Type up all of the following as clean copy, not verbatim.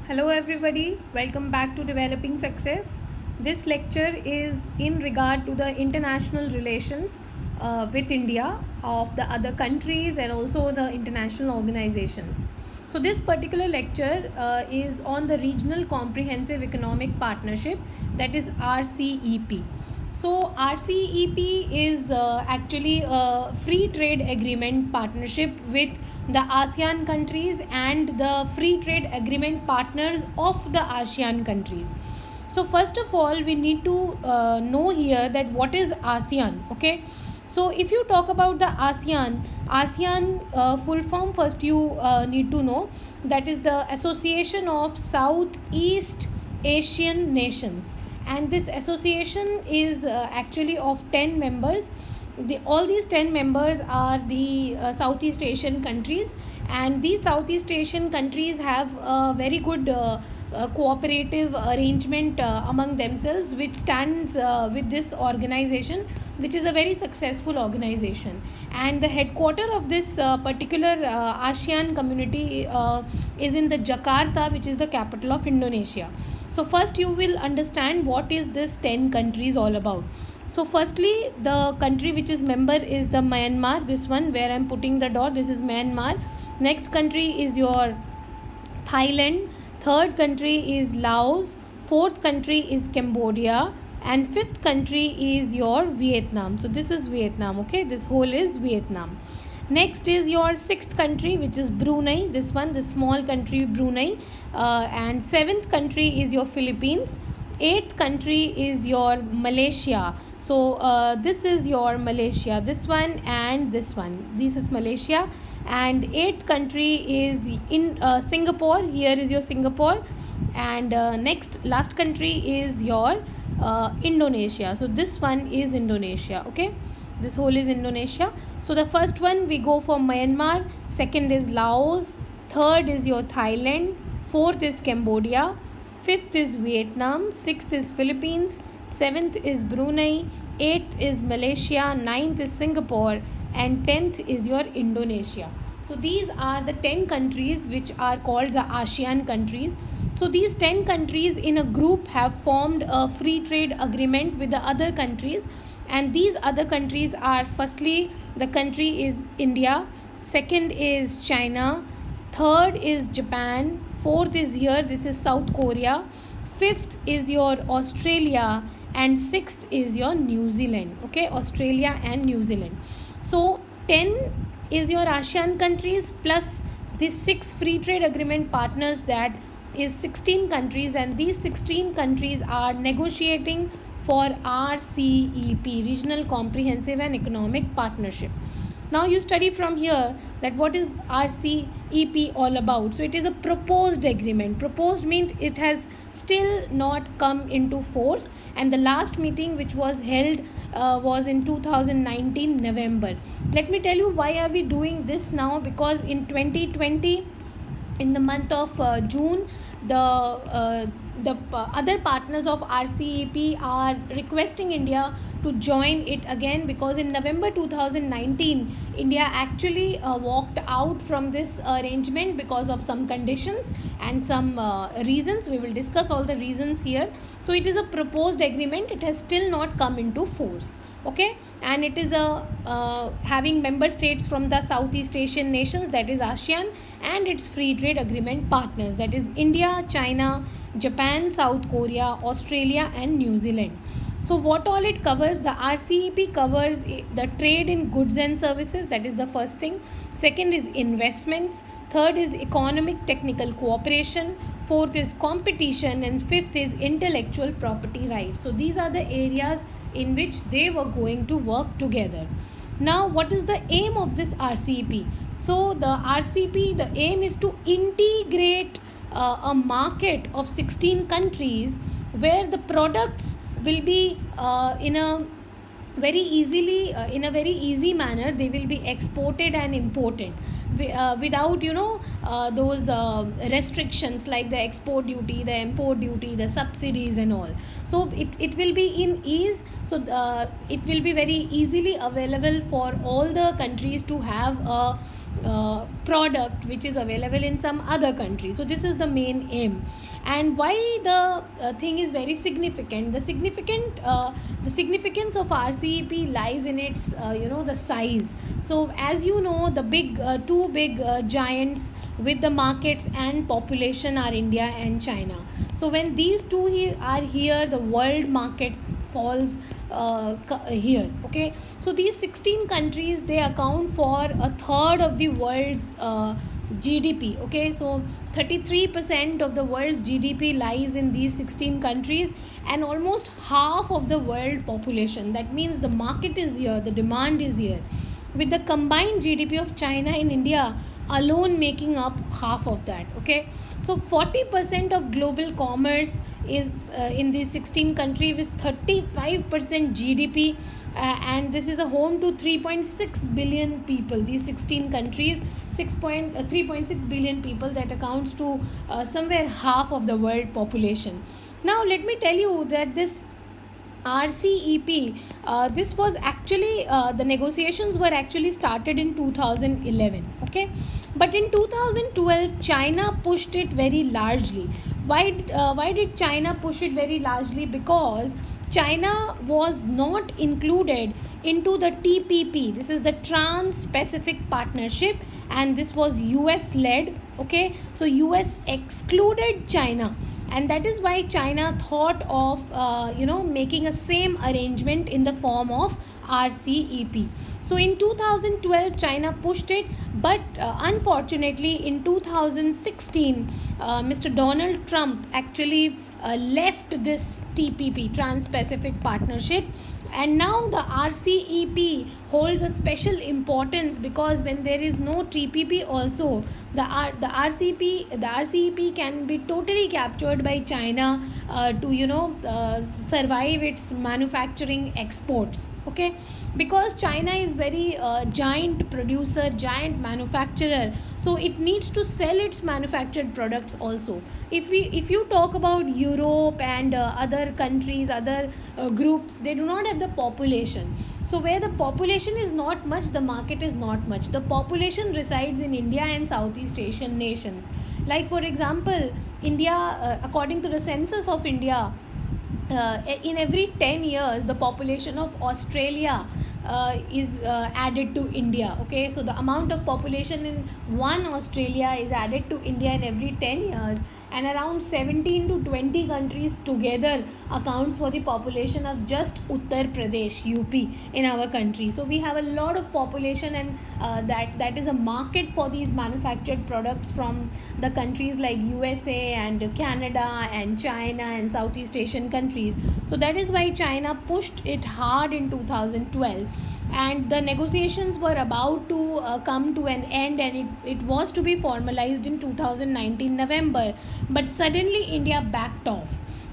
Hello everybody, welcome back to Developing Success. This lecture is in regard to the international relations with India of the other countries and also the international organizations. So this particular lecture is on the Regional Comprehensive Economic Partnership, that is RCEP. So RCEP is actually a free trade agreement partnership with the ASEAN countries and the free trade agreement partners of the ASEAN countries. So first of all, we need to know here that what is ASEAN. Okay, so if you talk about the ASEAN full form, first you need to know that is the Association of Southeast Asian Nations, and this association is actually of 10 members. All these 10 members are the Southeast Asian countries, and these Southeast Asian countries have a very good cooperative arrangement among themselves, which stands with this organization, which is a very successful organization. And the headquarter of this particular ASEAN community is in the Jakarta, which is the capital of Indonesia. So first you will understand what is this 10 countries all about. So firstly, the country which is member is the Myanmar, this one where I am putting the dot, this is Myanmar. Next country is your Thailand. Third country is Laos. Fourth country is Cambodia. And fifth country is your Vietnam. So this is Vietnam, okay? This whole is Vietnam. Next is your sixth country, which is Brunei. This one, the small country Brunei. And seventh country is your Philippines. Eighth country is your Malaysia. So this is your Malaysia, this one and this one. This is Malaysia. And eighth country is in Singapore. Here is your Singapore. And last country is your Indonesia. So this one is Indonesia, okay? This whole is Indonesia. So the first one we go for Myanmar, second is Laos, third is your Thailand, fourth is Cambodia, fifth is Vietnam, sixth is Philippines, seventh is Brunei, eighth is Malaysia, ninth is Singapore, and 10th is your Indonesia. So these are the 10 countries which are called the ASEAN countries. So these 10 countries in a group have formed a free trade agreement with the other countries, and these other countries are, firstly, the country is India, second is China, third is Japan, fourth is here, this is South Korea, fifth is your Australia, and sixth is your New Zealand, okay? Australia and New Zealand. So 10 is your ASEAN countries plus these 6 free trade agreement partners, that is 16 countries, and these 16 countries are negotiating for RCEP, Regional Comprehensive and Economic Partnership. Now you study from here that what is RCEP all about. So it is a proposed agreement. Proposed means it has still not come into force, and the last meeting which was held was in 2019 November. Let me tell you why are we doing this now, because in 2020, in the month of June, the other partners of RCEP are requesting India to join it again, because in November 2019 India actually walked out from this arrangement because of some conditions and some reasons. We will discuss all the reasons here. So it is a proposed agreement, it has still not come into force, okay? And it is a having member states from the Southeast Asian nations, that is ASEAN, and its free trade agreement partners, that is India, China, Japan, South Korea, Australia, and New Zealand. So what all it covers? The RCEP covers the trade in goods and services, that is the first thing. Second is investments. Third is economic technical cooperation. Fourth is competition, and fifth is intellectual property rights. So these are the areas in which they were going to work together. Now what is the aim of this RCEP? So the RCEP, the aim is to integrate a market of 16 countries where the products will be in a very easy manner, they will be exported and imported without those restrictions like the export duty, the import duty, the subsidies and all. So it will be in ease. So it will be very easily available for all the countries to have a product which is available in some other country. So this is the main aim. And why the thing is very significant, the significance of RCEP lies in its the size. So as you know, the two big giants with the markets and population are India and China. So when these two are here, the world market falls here. Okay, so these 16 countries, they account for a third of the world's GDP. Okay, so 33% of the world's GDP lies in these 16 countries, and almost half of the world population. That means the market is here, the demand is here, with the combined GDP of China and India alone making up half of that. Okay, so 40% of global commerce is in these 16 countries with 35% GDP, and this is a home to 3.6 billion people. These 16 countries, 3.6 billion people, that accounts to somewhere half of the world population. Now let me tell you that this RCEP, this was actually the negotiations were actually started in 2011. Okay, but in 2012 China pushed it very largely. Why did China push it very largely? Because China was not included into the TPP. This is the Trans-Pacific Partnership, and this was US led. Okay, so US excluded China, and that is why China thought of making a same arrangement in the form of RCEP. So in 2012 China pushed it, but unfortunately in 2016 Mr. Donald Trump actually left this TPP, Trans-Pacific Partnership, and now the RCEP holds a special importance, because when there is no TPP also, the RCEP can be totally captured by China to survive its manufacturing exports. Okay, because China is very giant producer, giant manufacturer, so it needs to sell its manufactured products also. If you talk about Europe and other countries, other groups, they do not have the population. So where the population is not much, the market is not much. The population resides in India and Southeast Asian nations. Like for example, India, according to the census of India, in every 10 years the population of Australia is added to India. Okay, so the amount of population in one Australia is added to India in every 10 years, and around 17 to 20 countries together accounts for the population of just Uttar Pradesh, UP, in our country. So we have a lot of population, and that is a market for these manufactured products from the countries like USA and Canada and China and Southeast Asian countries. So that is why China pushed it hard in 2012, and the negotiations were about to come to an end, and it was to be formalized in 2019 November, but suddenly India backed off.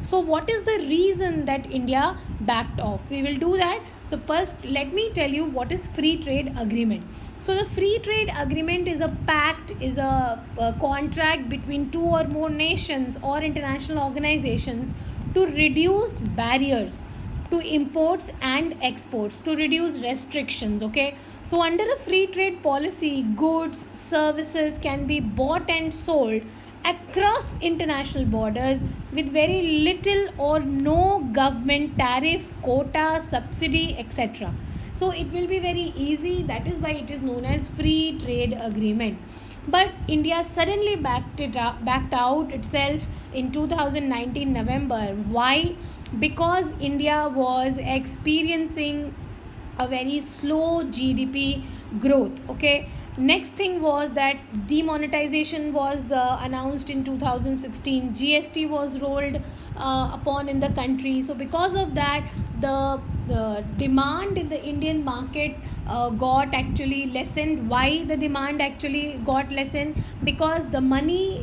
So what is the reason that India backed off? We will do that. So first let me tell you what is free trade agreement. So the free trade agreement is a pact, is a contract between two or more nations or international organizations to reduce barriers to imports and exports, to reduce restrictions. Okay, so under a free trade policy, goods, services can be bought and sold across international borders with very little or no government tariff, quota, subsidy, etc. So it will be very easy. That is why it is known as free trade agreement. But India suddenly backed out itself in 2019 November. Why? Because India was experiencing a very slow GDP growth. Okay, next thing was that demonetization was announced in 2016. GST was rolled upon in the country. So because of that, the demand in the Indian market got actually lessened. Why the demand actually got lessened? Because the money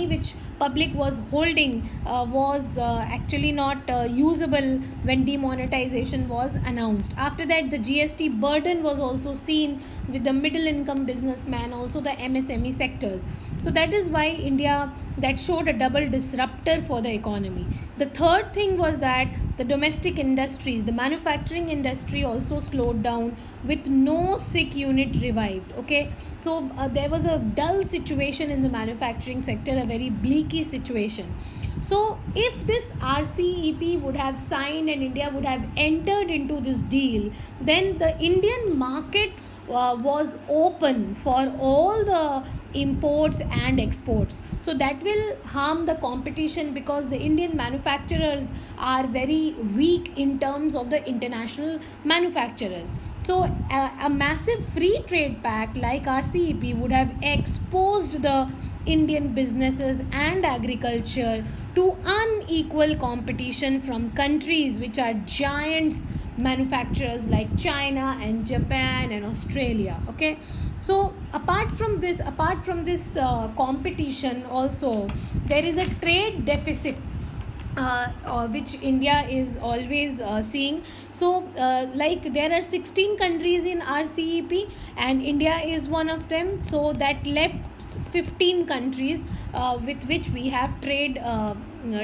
which public was holding was actually not usable when demonetization was announced. After that, the GST burden was also seen with the middle income businessman, also the MSME sectors. So that is why India that showed a double disruptor for the economy. The third thing was that the domestic industries, the manufacturing industry also slowed down with no sick unit revived. Okay, so there was a dull situation in the manufacturing sector, a very bleaky situation. So if this RCEP would have signed and India would have entered into this deal, then the Indian market was open for all the imports and exports. So that will harm the competition because the Indian manufacturers are very weak in terms of the international manufacturers. So a massive free trade pact like RCEP would have exposed the Indian businesses and agriculture to unequal competition from countries which are giants manufacturers like China and Japan and Australia. Okay, so apart from this competition, also there is a trade deficit which India is always seeing. So like there are 16 countries in RCEP and India is one of them, so that left 15 countries with which we have trade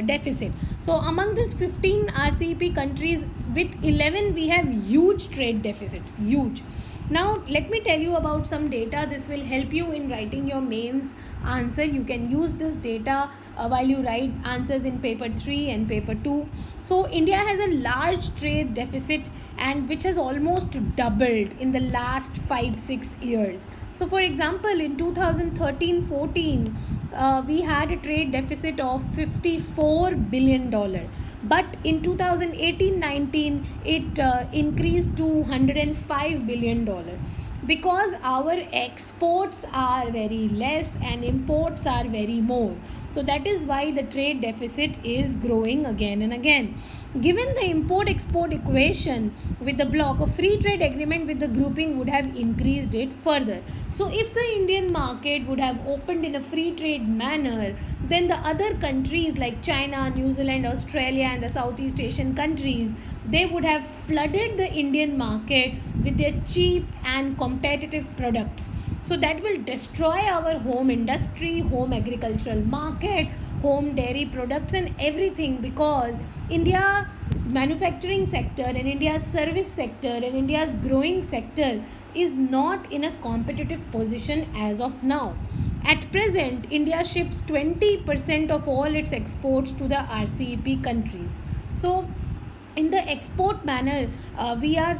deficit. So among these 15 RCEP countries, with 11 we have huge trade deficits, huge. Now let me tell you about some data. This will help you in writing your mains answer. You can use this data while you write answers in paper 3 and paper 2. So India has a large trade deficit and which has almost doubled in the last 5-6 years. So for example, in 2013-14 we had a trade deficit of $54 billion, but in 2018-19 it increased to $105 billion because our exports are very less and imports are very more. So that is why the trade deficit is growing again and again. Given the import-export equation with the bloc, a free trade agreement with the grouping would have increased it further. So if the Indian market would have opened in a free trade manner, then the other countries like China, New Zealand, Australia and the Southeast Asian countries, they would have flooded the Indian market with their cheap and competitive products. So that will destroy our home industry, home agricultural market, home dairy products and everything, because India's manufacturing sector and India's service sector and India's growing sector is not in a competitive position as of now. At present, India ships 20% of all its exports to the RCEP countries. So in the export manner, we are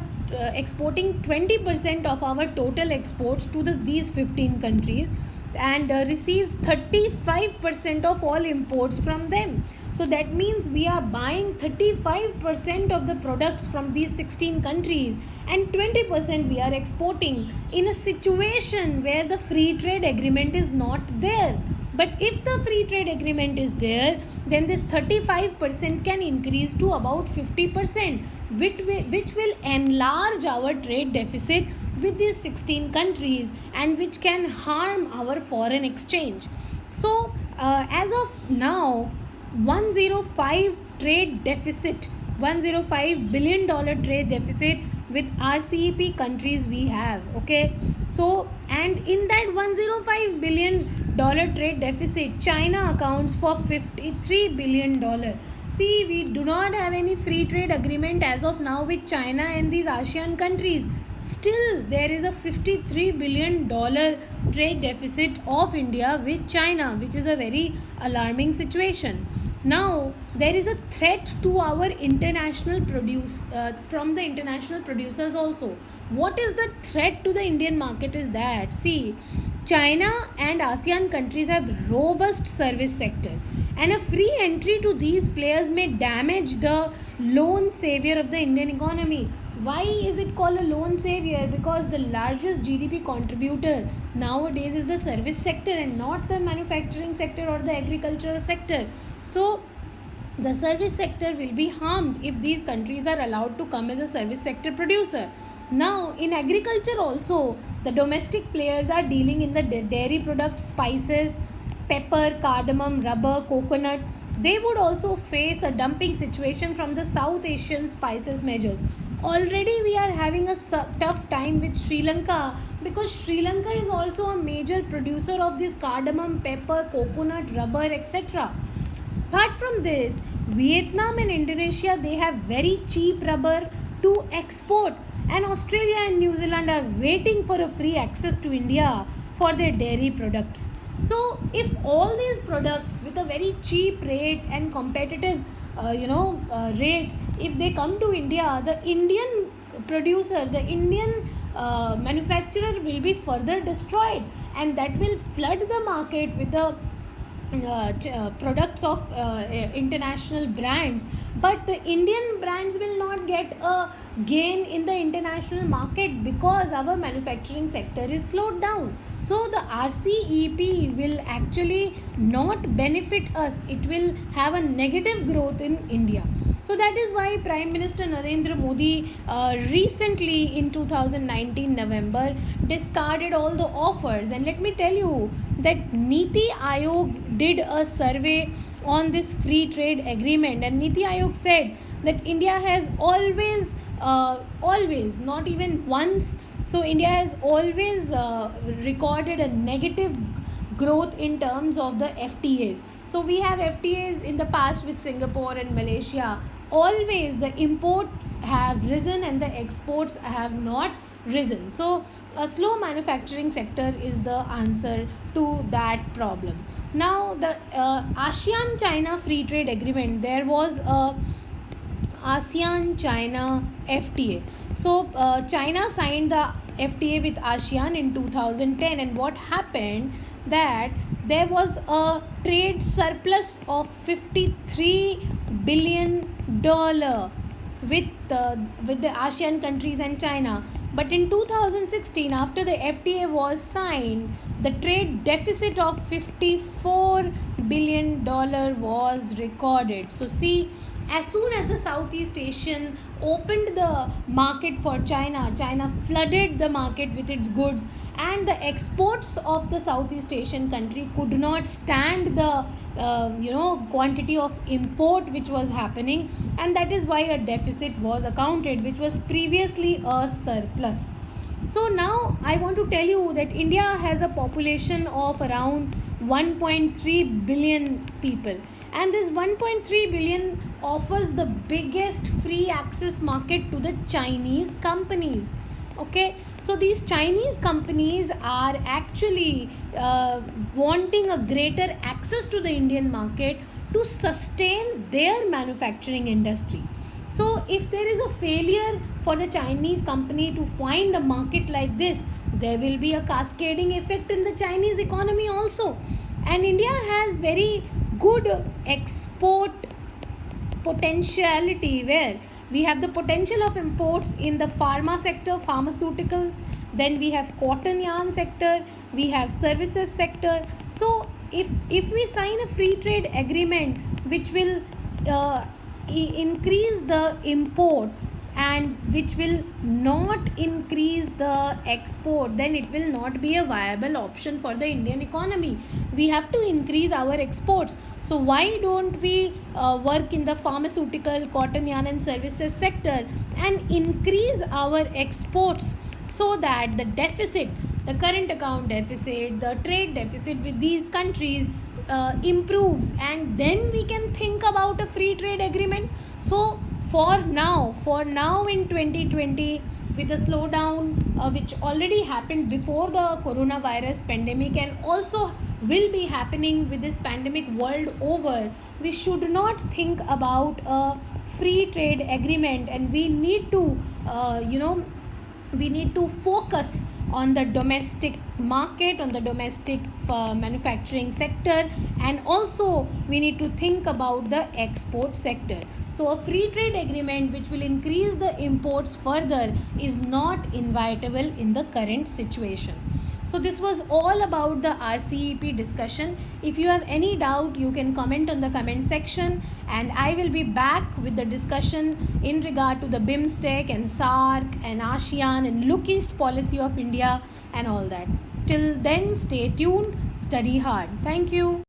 exporting 20% of our total exports to these 15 countries and receives 35% of all imports from them. So that means we are buying 35% of the products from these 16 countries and 20% we are exporting in a situation where the free trade agreement is not there. But if the free trade agreement is there, then this 35% can increase to about 50%, which will enlarge our trade deficit with these 16 countries and which can harm our foreign exchange. So as of now, 105 trade deficit, $105 billion trade deficit with RCEP countries we have. Okay, so and in that $105 billion trade deficit, China accounts for $53 billion. See, we do not have any free trade agreement as of now with China and these ASEAN countries. Still, there is a $53 billion trade deficit of India with China, which is a very alarming situation. Now, there is a threat to our international produce from the international producers also. What is the threat to the Indian market is that, see, China and ASEAN countries have robust service sector, and a free entry to these players may damage the lone savior of the Indian economy. Why is it called a lone savior? Because the largest GDP contributor nowadays is the service sector and not the manufacturing sector or the agricultural sector. So the service sector will be harmed if these countries are allowed to come as a service sector producer. Now in agriculture also, the domestic players are dealing in the dairy products, spices, pepper, cardamom, rubber, coconut. They would also face a dumping situation from the South Asian spices measures. Already we are having a tough time with Sri Lanka, because Sri Lanka is also a major producer of this cardamom, pepper, coconut, rubber, etc. Apart from this, Vietnam and Indonesia, they have very cheap rubber to export, and Australia and New Zealand are waiting for a free access to India for their dairy products. So if all these products with a very cheap rate and competitive rates, if they come to India, the Indian producer, the Indian manufacturer will be further destroyed, and that will flood the market with the products of international brands. But the Indian brands will not get a gain in the international market because our manufacturing sector is slowed down. So the RCEP will actually not benefit us, it will have a negative growth in India. So that is why Prime Minister Narendra Modi recently in 2019 November discarded all the offers. And let me tell you that Niti Aayog did a survey on this free trade agreement, and Niti Aayog said that India has always, not even once, so India has always recorded a negative growth in terms of the FTAs. So we have FTAs in the past with Singapore and Malaysia. Always the imports have risen and the exports have not risen. So a slow manufacturing sector is the answer to that problem. Now the ASEAN China Free Trade Agreement, there was a ASEAN China FTA. So China signed the FTA with ASEAN in 2010, and what happened that there was a trade surplus of $53 billion with the ASEAN countries and China. But in 2016, after the FTA was signed, the trade deficit of $54 billion was recorded. So see, as soon as the Southeast Asian opened the market for China, China flooded the market with its goods, and the exports of the Southeast Asian country could not stand the quantity of import which was happening, and that is why a deficit was accounted, which was previously a surplus. So now I want to tell you that India has a population of around 1.3 billion people, and this 1.3 billion offers the biggest free access market to the Chinese companies. Okay, so these Chinese companies are actually wanting a greater access to the Indian market to sustain their manufacturing industry. So if there is a failure for the Chinese company to find a market like this, there will be a cascading effect in the Chinese economy also. And India has very good export potentiality, where we have the potential of imports in the pharma sector, pharmaceuticals, then we have cotton yarn sector, we have services sector. So if we sign a free trade agreement which will increase the import and which will not increase the export, then it will not be a viable option for the Indian economy. We have to increase our exports. So why don't we work in the pharmaceutical, cotton yarn and services sector and increase our exports, so that the deficit, the current account deficit, the trade deficit with these countries improves, and then we can think about a free trade agreement. So for now in 2020, with the slowdown which already happened before the coronavirus pandemic and also will be happening with this pandemic world over, we should not think about a free trade agreement, and we need to focus on the domestic market, on the domestic manufacturing sector, and also we need to think about the export sector. So a free trade agreement which will increase the imports further is not inevitable in the current situation. So this was all about the RCEP discussion. If you have any doubt, you can comment on the comment section, and I will be back with the discussion in regard to the BIMSTEC and SAARC and ASEAN and Look East policy of India and all that. Till then, stay tuned, study hard. Thank you.